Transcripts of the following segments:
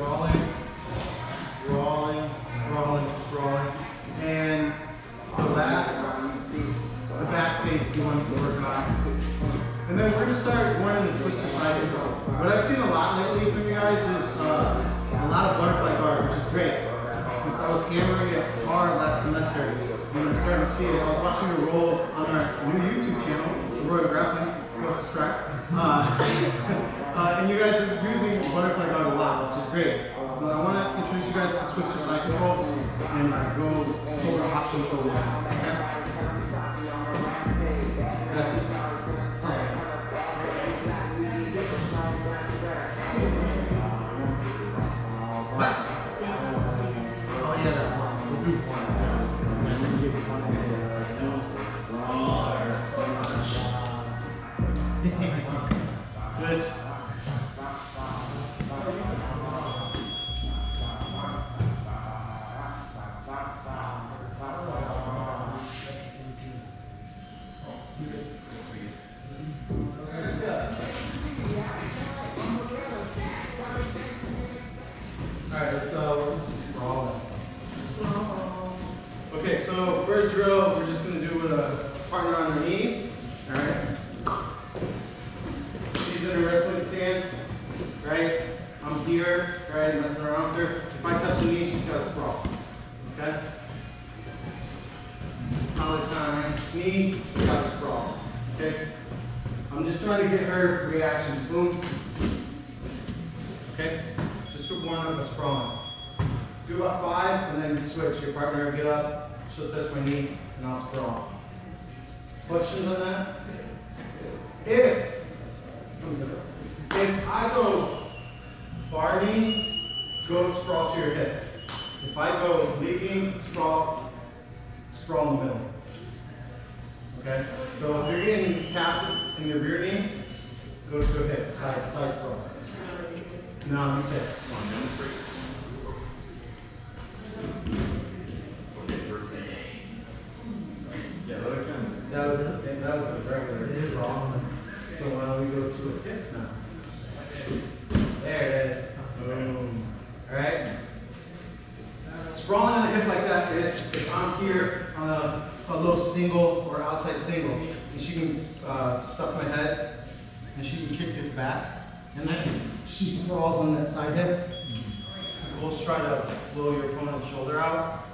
sprawling, sprawling, sprawling, sprawling. And the back tape you want to work on. And then we're going to start going in the twister side control. What I've seen a lot lately from you guys is a lot of butterfly guard, which is great. Because I was hammering it hard last semester, and I'm starting to see it. I was watching your rolls on our new YouTube channel, Royal Grappling. Go subscribe. And you guys are using butterfly guard a lot, which is great. So I want to introduce you guys to twister side control and go over options for one. Okay? That's it. What? Oh yeah, that one. We'll do one. Switch. Alright, let's work this sprawling. Okay, so first drill, we're just going to do with a partner on their knees. Alright. She's in a wrestling stance. Right? I'm here, right? Messing around with her. If I touch the knee, she's got to sprawl. Okay? Collar time. Knee, she's got to sprawl. Okay? I'm just trying to get her reaction. Boom. Okay? Just for one up, sprawling. Do about 5 and then switch. Your partner will get up, she'll touch my knee, and I'll sprawl. Questions on that? If I go far knee, go sprawl to your hip. If I go leaping, sprawl in the middle. Okay? So if you're getting tapped in your rear knee, go to a hip, side sprawl. Now you hip. Yeah, that was the same. That was a regular sprawl. So why don't we go to a hip now? There it is. Boom. Alright? Sprawling on a hip like that is if I'm here on a low single or outside single, and she can stuff my head, and she can kick this back, and then she sprawls on that side hip. The goal is try to blow your opponent's shoulder out.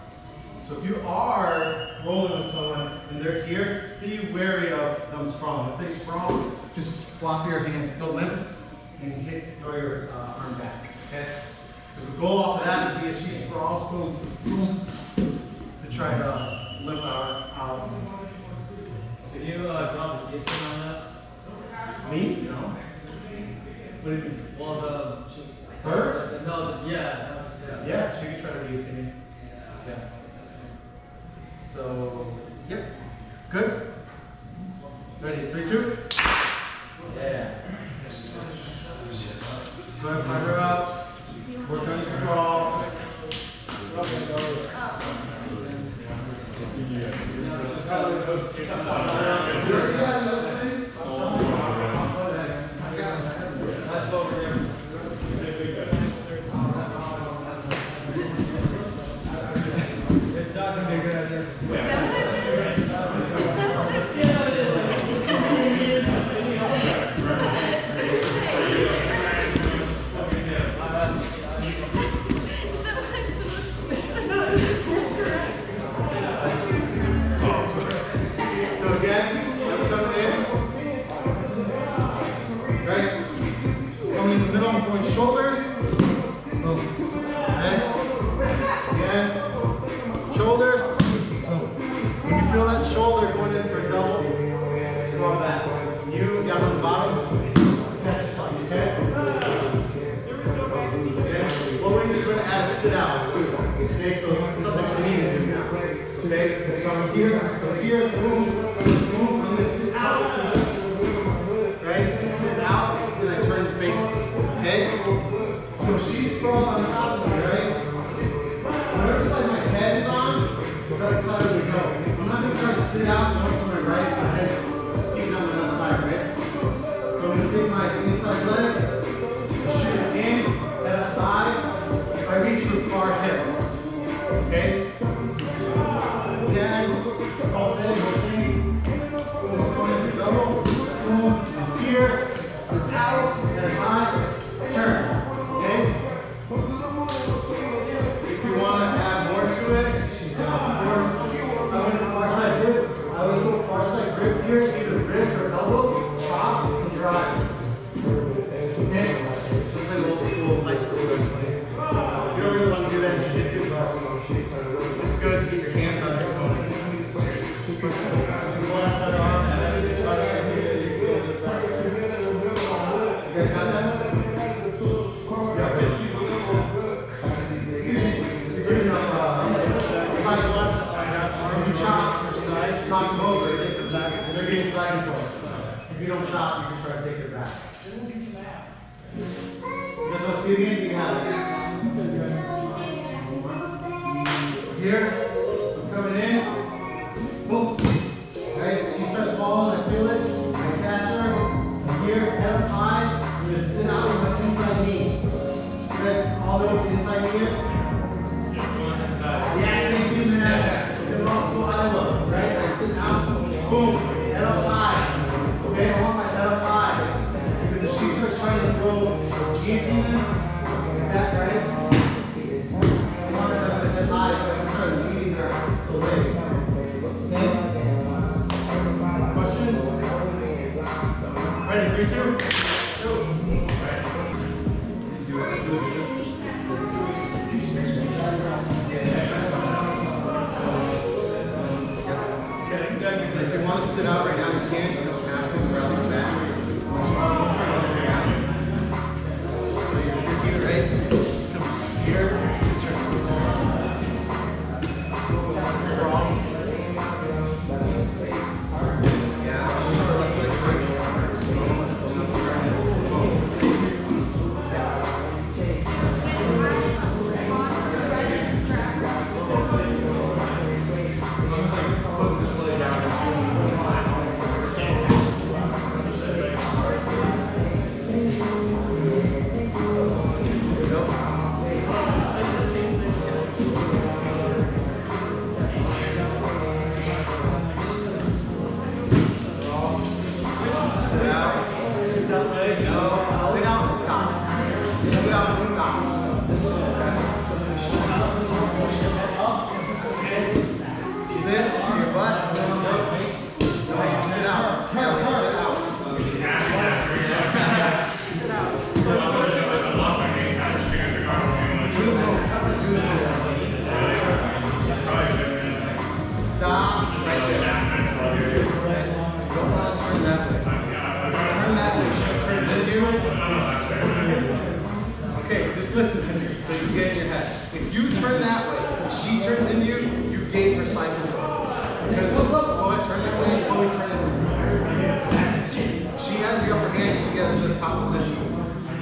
So if you are rolling with someone and they're here, be wary of them sprawling. If they sprawl, just flop your hand, go limp, and throw your arm back. Okay? Because the goal off of that would be if she sprawls, boom, boom, to try to limp out. Can you drop the guillotine on that? Me? No. What do you think? Well, her? No, yeah. Yeah, she could try to guillotine me. Yeah. So, yep. Good? Ready? 3, 2? Yeah. Go ahead, fire her up. Work on your sprawl. It's not going to be a good idea. Shoulders. Boom. Okay. Again. Shoulders. Boom. When you feel that shoulder going in for a double, sprawl back. You down on the bottom. Catch yourself. Okay. Okay. What we're going to do is we're going to add a sit out too. Okay. So something for me to do now. Okay. So I'm here. Boom. Boom. I'm going to sit out. Right. Sit out. And I turn to face it. Okay? So she's sprawled on top of me, right? Whatever side my head is on, that's the side we go. I'm not going to try to sit out and look to my right, my head sticking on the other side, right? So I'm going to take my inside leg, shoot it in, head up high, don't chop, you can try to take it back. You guys want to see it again? You have it. Here, I'm coming in. Boom. Okay, she starts falling, I feel it. I catch her. Here, head up high. I'm going to sit out with my inside knee. You guys all know what the inside knee is? Yes, thank you, man. That's also what I love, right? I sit out, boom, head up high. Okay, I want my head up high. Because if she starts trying to go guillotine that, right? I want her to have my head high so I can start leading her away. Okay? Questions? Ready, 3, 2, go. Do it. If you want to sit out right now, you can. You don't have to. Rather than that, so you're here, right? Come here. Turn. Strong. Yeah. Left leg quick. Okay, just listen to me so you get in your head. If you turn that way, if she turns into you, you gave her side control. Because oh, turn that way, oh, we turn that way. She has the upper hand, she has the top position.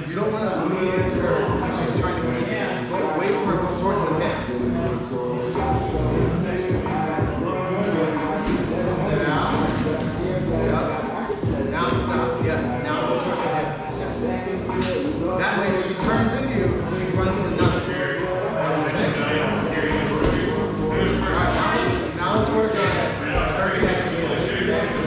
You don't want to lean into her when she's trying to go into you. Go away from her, go towards the hips. Sit down. Yep. Now stop. Yes. Now go towards the hips. That way, if she turns into you, she runs into another. Alright, now let's work on start catching you.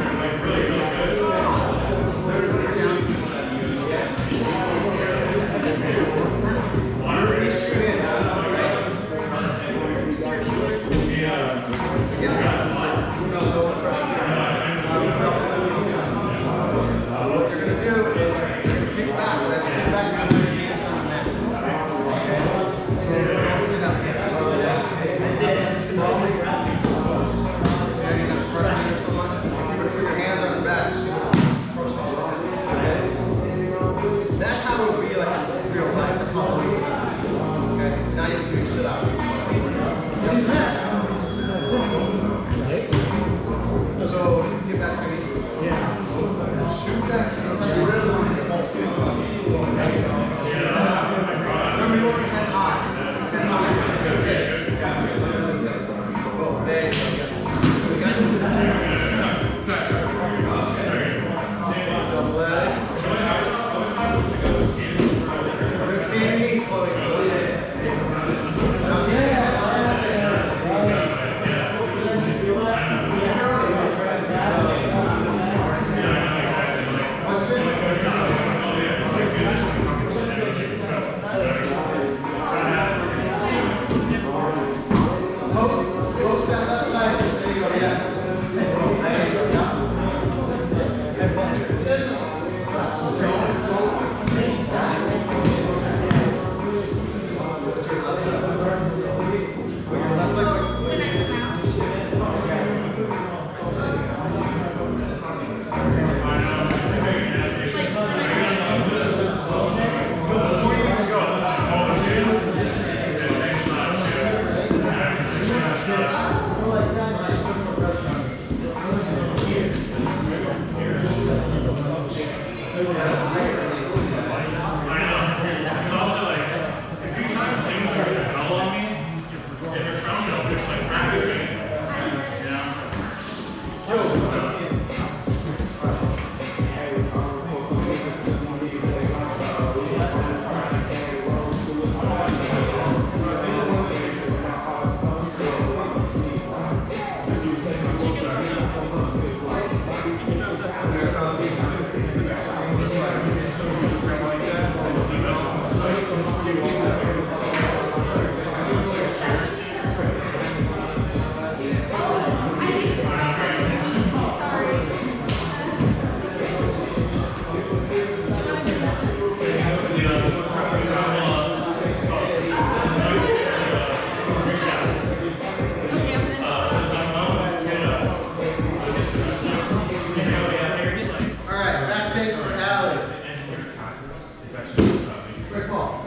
Great call.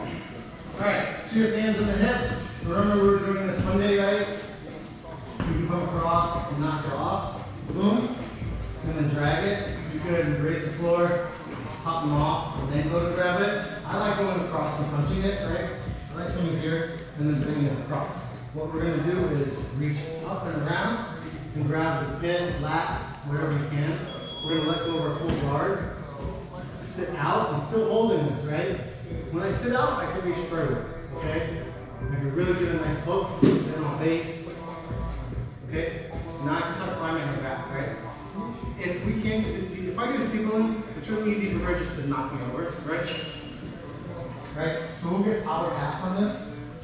Alright, shears hands in the hips. Remember we were doing this Monday, right? You can come across and knock it off. Boom. And then drag it. You could raise the floor, pop them off, and then go to grab it. I like going across and punching it, right? I like coming here and then bringing it across. What we're going to do is reach up and around and grab the pit, lat, wherever you can. We're going to let go of our full guard. Sit out and still holding this, right? When I sit out, I can reach further, okay? I can really get a nice hook, then on base, okay? Now I can start climbing my back, right? If we can't get the seat, if I get a seat balloon, it's really easy for her just to knock me over, right? Right? So we'll get power half on this.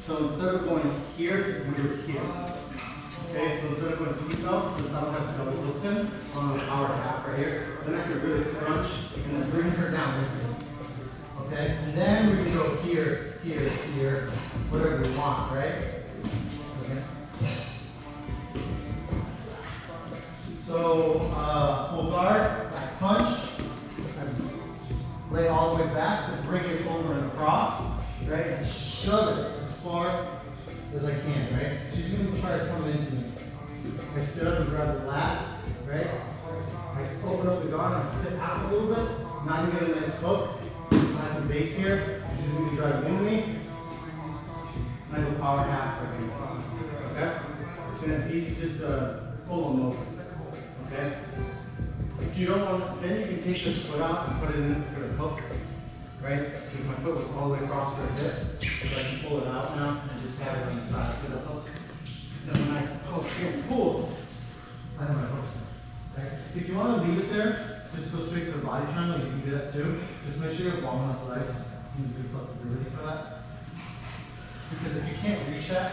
So instead of going here, we're here. Okay, so instead of going seatbelt, since I don't have the double Hilton on the power half right here, then I can really crunch and then bring her down with me. Okay, and then we can go here, here, here, whatever we want, right? Okay. So full guard, back punch. I lay all the way back to bring it over and across, right? And shove it as far as I can, right? She's going to try to come into me. I sit up and grab the lat, right? I open up the guard and I sit out a little bit. Now I'm getting a nice hook. I have the base here. She's going to be driving into me. And I go power half right here. Okay? And it's easy just to pull them over. Okay? If you don't want, then you can take this foot out and put it in for the hook. Right? Because my foot was all the way across her hip. So I can pull it out now and just have it on the side for the hook. So when I hook here and pull, I have my hooks there. Right? If you want to leave it there, just go straight to the body triangle. You can do that too. Just make sure you have long enough legs. You need good flexibility for that. Because if you can't reach that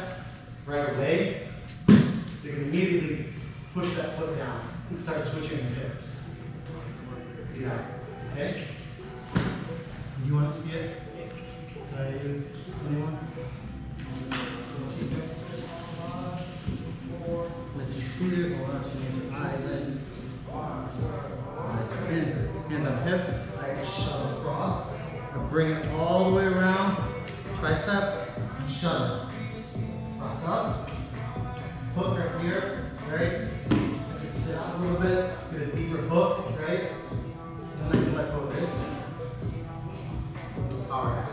right away, you can immediately push that foot down and start switching your hips. See that? Okay? You want to see it? Can I use anyone? Let you shoot it, or let you use your eyelid. Hands on hips. I shove across. I bring it all the way around. Tricep. Shove it. Rock up. Hook right here. Right? I can sit out a little bit. Get a deeper hook. Right? And then I can let go of this. Power half.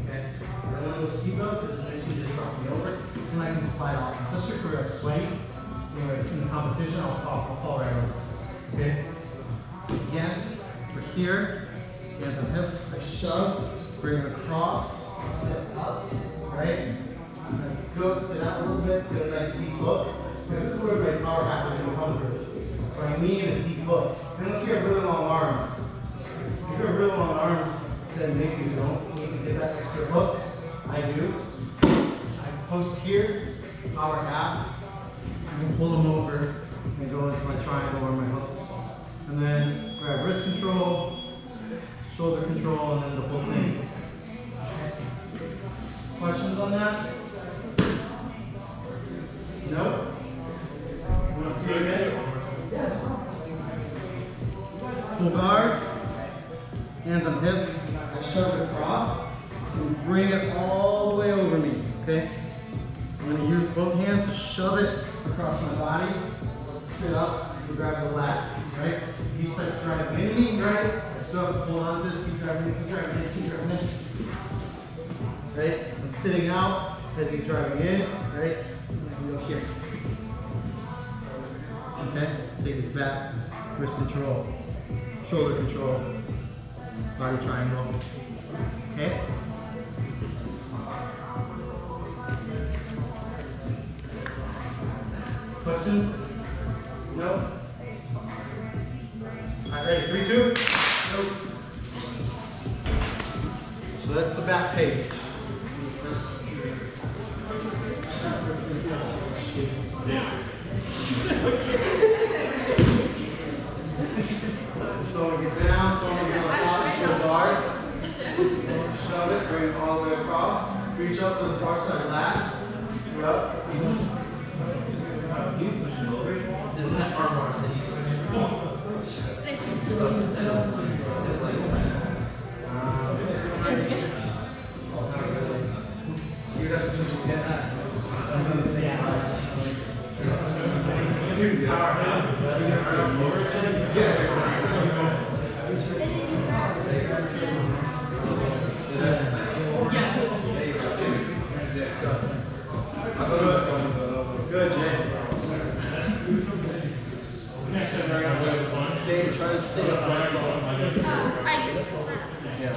Okay? I don't want to go seatbelt because it makes you just drop me over. And I can slide off. Especially for a swing. You know, in the competition, I'll fall right over. Okay? So again, we're here. Hands on hips. I shove. Bring it across. Sit up. Right? Go sit out a little bit. Get a nice deep hook. Because this is where my power half is going to come through. So I need a deep hook. And unless you have really long arms. If you have really long arms, then maybe you don't need to get that extra hook. I do. I post here, power half. I can pull them over and go into my triangle or my hooks. And then grab wrist control, shoulder control, and then the whole thing. Questions on that? No? You want to see it again? Yeah. Full guard, hands on hips. I shove it across and bring it all the way over me. Okay? I'm going to use both hands to shove it across my body. Sit up and grab the lat. Right? He starts driving into me. Right? I still have to pull on to this. Keep driving in, keep driving in, keep driving in. Right? I'm sitting out as he's driving in. Right? And I can go here. Okay? Take his back. Wrist control. Shoulder control. Body triangle. Okay? Questions? No? Alright, ready? 3, 2. Go. So that's the back page. So we get down, so we get on top of the guard. Shove it, bring it all the way across. Reach up to the far side lat. Go up. Isn't that arm bars that you Good, Jay. Dave, try to stay up. I just collapsed. Yeah.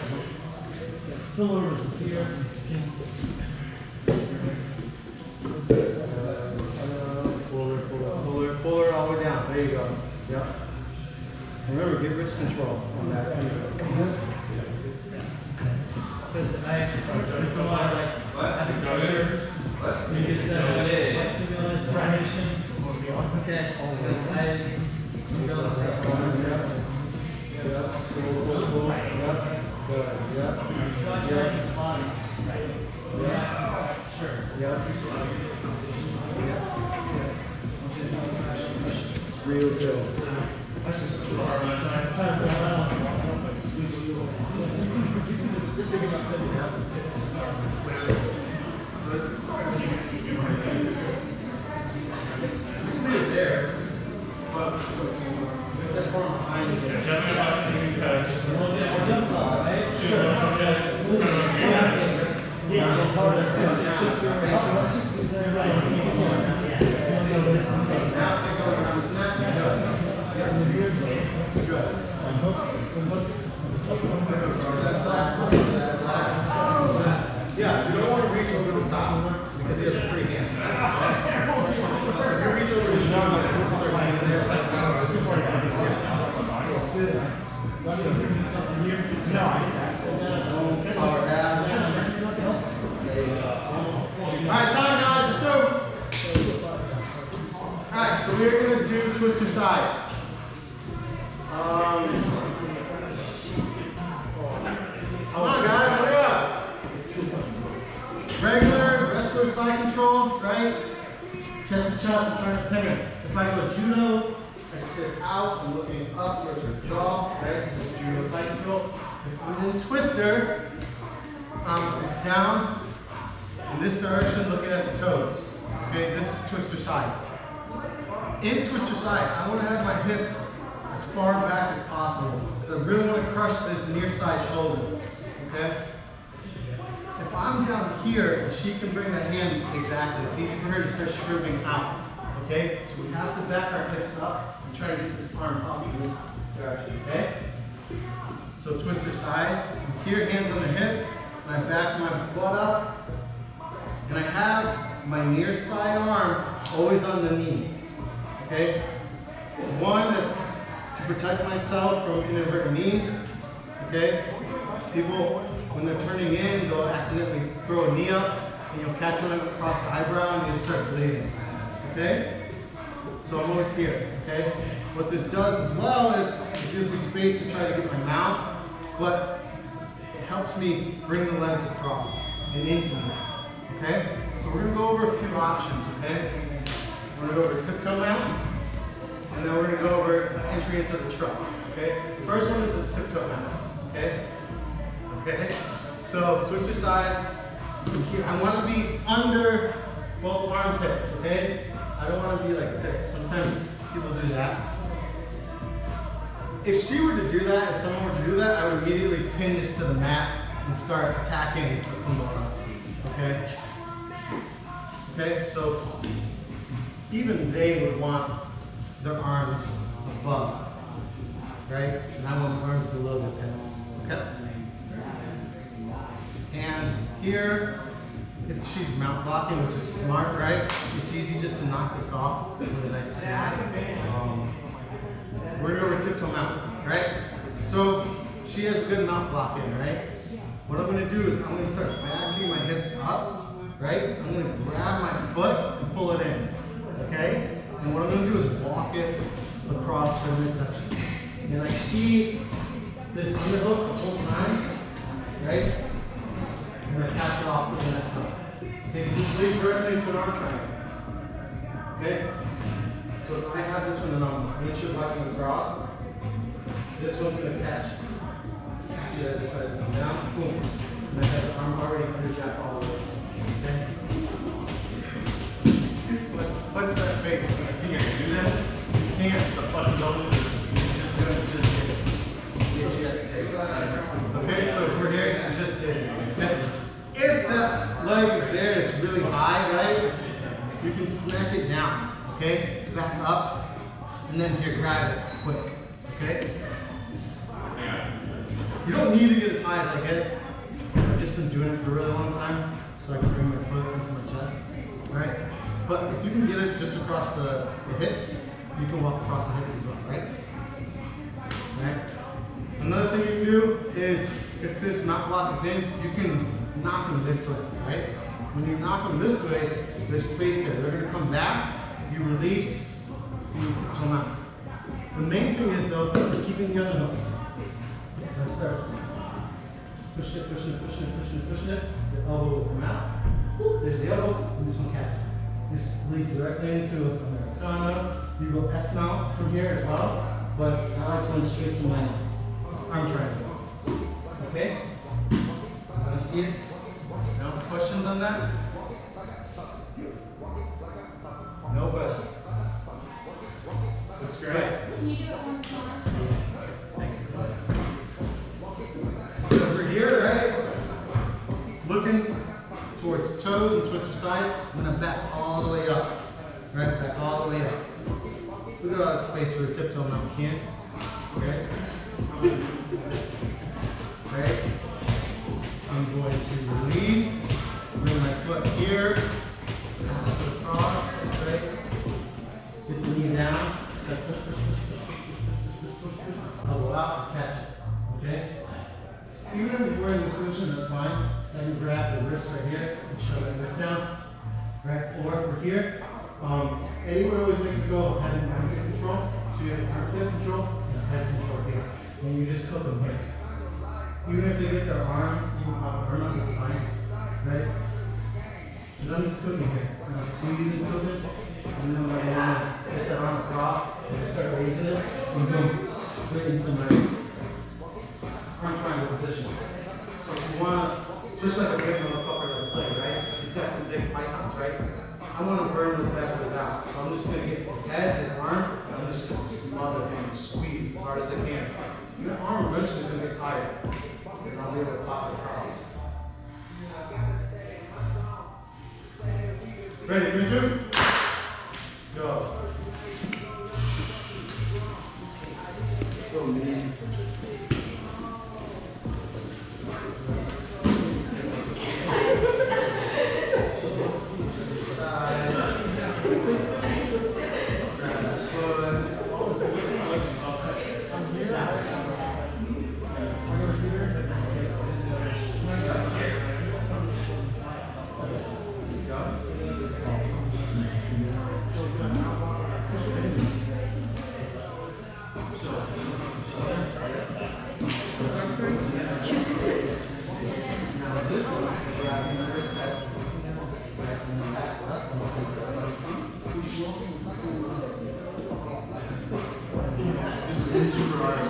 Puller all the way down. There you go. Yep. Remember, get wrist control on that. Because I there's a lot of like having pressure. You get flexibility, coordination. Okay. Because I go like that. Real good. There. That form behind you. Now take over on his neck. Good. Yeah, you don't want to reach over the top because he has a free hand. So if you reach over his shoulder, start getting there. Power down. Alright, time guys, let's go. Alright, so we're going to do twister side. Come on guys, hurry up. Regular wrestler side control, right? Chest to chest, I'm trying to pin it. If I go judo, I sit out, I'm looking up towards your jaw, right? This is judo side control. If I'm in twister, I'm down in this direction looking at the toes. Okay, this is twister side. In twister side, I want to have my hips as far back as possible. So I really want to crush this near side shoulder. Okay? If I'm down here, she can bring that hand exactly. It's easy for her to start stripping out. Okay? So we have to back our hips up and try to get this arm up in this direction. Okay? So twister side. Here, hands on the hips. And I back my butt up. And I have my near side arm always on the knee. Okay? One, that's to protect myself from inverted knees. Okay? People, when they're turning in, they'll accidentally throw a knee up, and you'll catch one across the eyebrow, and you'll start bleeding. Okay? So I'm always here. Okay? What this does as well is it gives me space to try to get my mount, but it helps me bring the legs across and into me. Okay? So we're going to go over a few options. Okay? We're going to go over tiptoe mount, and then we're going to go over entry into the truck. Okay? The first one is this tiptoe mount. Okay? Okay? So twister side. Here, I want to be under both armpits. Okay? I don't want to be like this. Sometimes people do that. If she were to do that, if someone were to do that, I would immediately pin this to the mat and start attacking the kimura. Okay? Okay? So even they would want their arms above, right? And I want my arms below their pants. Okay? And here, if she's mount blocking, which is smart, right? It's easy just to knock this off with a nice snap. We're gonna go over tiptoe mount, right? So she has a good mount block in, right? What I'm gonna do is I'm gonna start backing my hips up, right? I'm gonna grab my foot and pull it in, okay? And what I'm gonna do is walk it across her midsection. And I keep this underhook the whole time, right? And I pass it off to the next one. Okay, this leads directly into an arm triangle. Okay? So if I have this one and I'm windshield walking across, this one's going to catch it as it tries to come down. Boom. And I have the arm already under jack all the way. Okay? What's that face? I think I can do that. leg is there, it's really high, right? You can smack it down, okay? Back up, and then here, grab it, quick, okay? You don't need to get as high as I get. I've just been doing it for a really long time, so I can bring my foot into my chest, right? But if you can get it just across the hips, you can walk across the hips as well, right? Right? Another thing you can do is, if this knock block is in, you can knock them this way, right? When you knock them this way, there's space there. They're going to come back, you release, you tiptoe them out. The main thing is though, keeping the other hooks. So start. Push it, push it, push it, push it, push it. The elbow will come out. There's the elbow, and this one catches. This leads directly into Americano. You go S mount from here as well, but I like going straight to my arm triangle. Okay? Want to see it? No questions on that? No questions. Looks great. Can you do it once more? So over here, right? Looking towards toes and twist your side. I'm going to back all the way up. Right? Back all the way up. Look at all that space for a tiptoe mount. Can't. Okay? Right? I'm going to release. Bring my foot here. Pass it across. Right? Get the knee down. Push, push, push, push, push, push, push, push. Elbow out. Catch it. Okay? Even if you're wearing this position, that's fine. Then grab the wrist right here and shove that wrist down. Right? Or if we're here, anywhere always makes us go head and armpit control. So you have armpit control and head control here. And you just cook them here. Even if they get their arm, even pop arm out, that's fine. Right? Because I'm just cooking here. And I'm squeezing, cooking. And then when I want to get that arm across, I just start raising it and go right into my arm triangle position. So if you want to, especially like a big motherfucker that play, right? He's got some big pythons, right? I want to burn those bad boys out. So I'm just going to get his head, his arm, and I'm just going to smother him and squeeze as hard as I can. Your arm eventually is going to get tired. And I'll be able to pop it across. Ready, 3, 2, go. Go, man.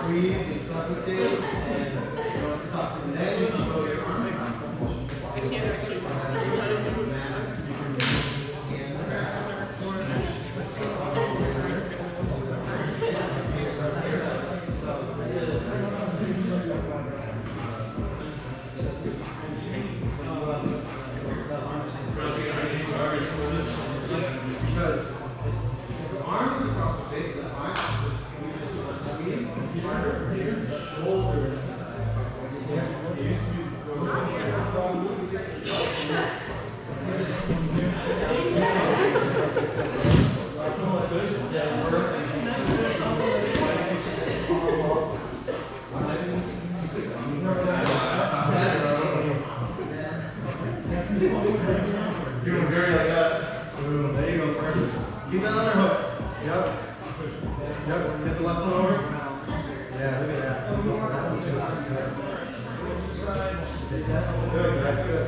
Squeeze and suffocate and don't stop. And then you can go your arm. I can't actually because if the arm is across the face, that's fine. Shoulders. Doing very like that. Boom. There you go, perfect. Keep that underhook. Yep. Yep. Get the left one over. Yeah, look at that. That one too. That's good. Good, that's good.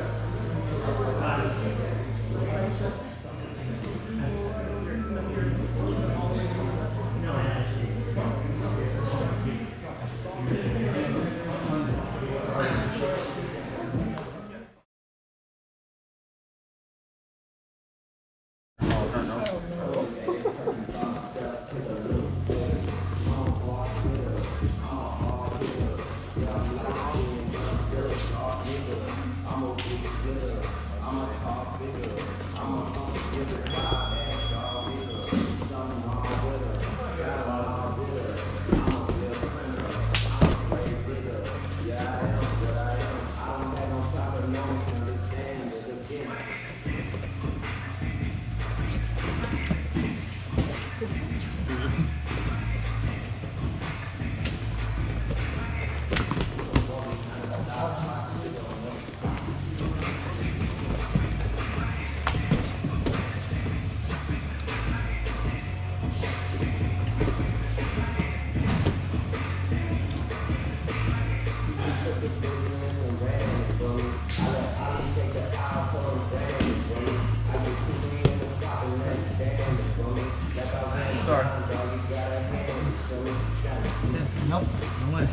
Nope, no way.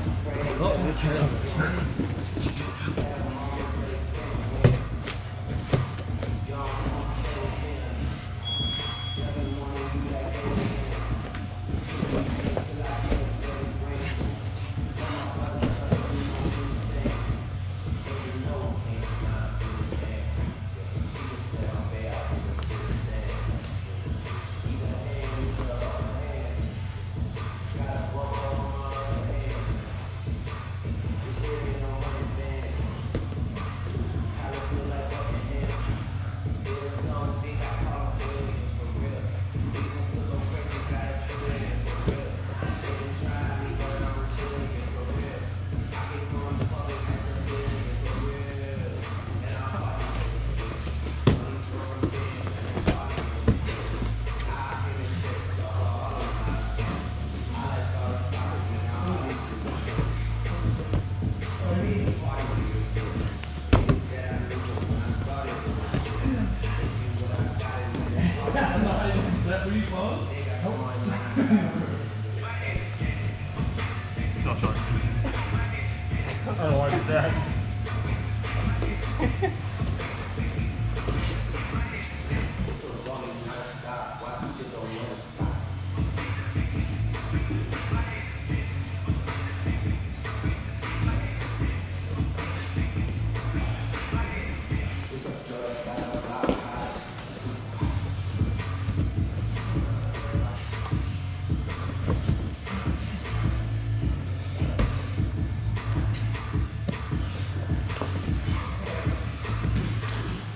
Oh, turn it over. No, sorry. I don't want to do that.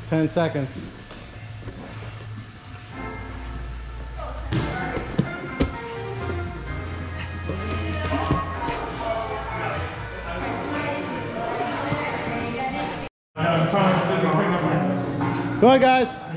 Ten seconds. Go ahead, guys.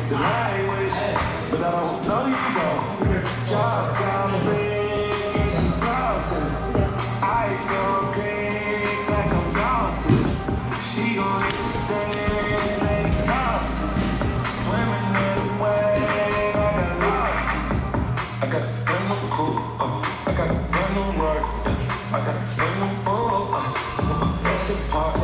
the language, but I don't know you though. Job, freak, and she flossing. Ice so green, like I'm glossing. She gon' hit the stage, lady tossing. Swimming in the wave, I got lost. I got a brand new coupe, I got a brand new work, I got a brand new bull, that's a part, I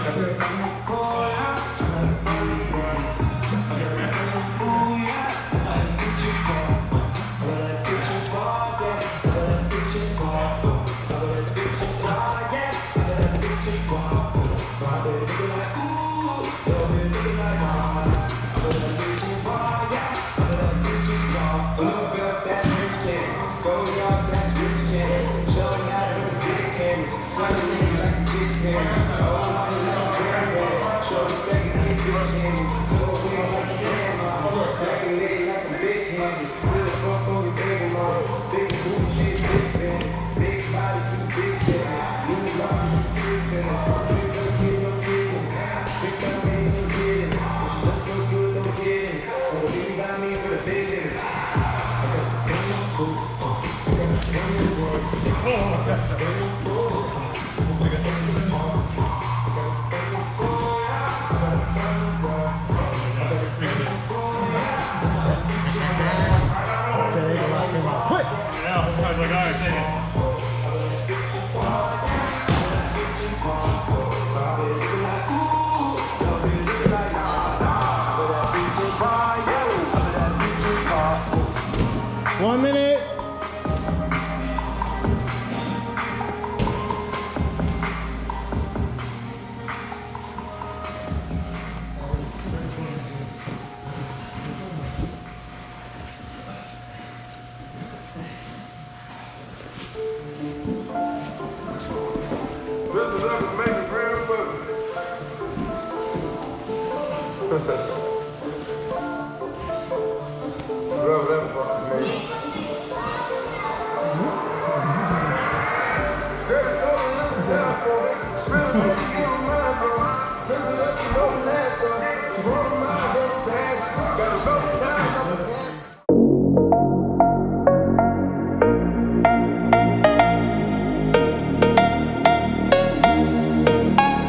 got a brand new boy, I got a brand new work, I got a brand new booyah, I got a picture bar, I got a picture bar, yeah, I got a picture bar, I got a picture bar, yeah, I got a picture bar, my baby looking like ooh, your baby looking like ah, I got a picture bar, yeah, I got a picture bar, look up, that's rich kid, go y'all, that's rich kid, showing out with the big cameras, sunny like a big camera, oh, I like a grandma, show the second kid rich handy, so we like a grandma, second leg like a big handy, put the fuck on your baby mama, big booty shit, big fan, big body, you big fan, new rock, you tricks in it, tricks on the kid, no kidding, trick on me, no kidding, she looks so good, don't get it, so you got me for the big nigga. I got a brand new coupe, I got a brand new work, I got a brand new bull, I got a extra car, I got a brand new boy, I got a brand new work, I got a brand new boy, Quick! Yeah, I was like, all right, take it. my baby looking like ooh, your baby looking like nah, nah, but that picture bar, yo, but that picture bar. 1 minute. This is up to make it real for me.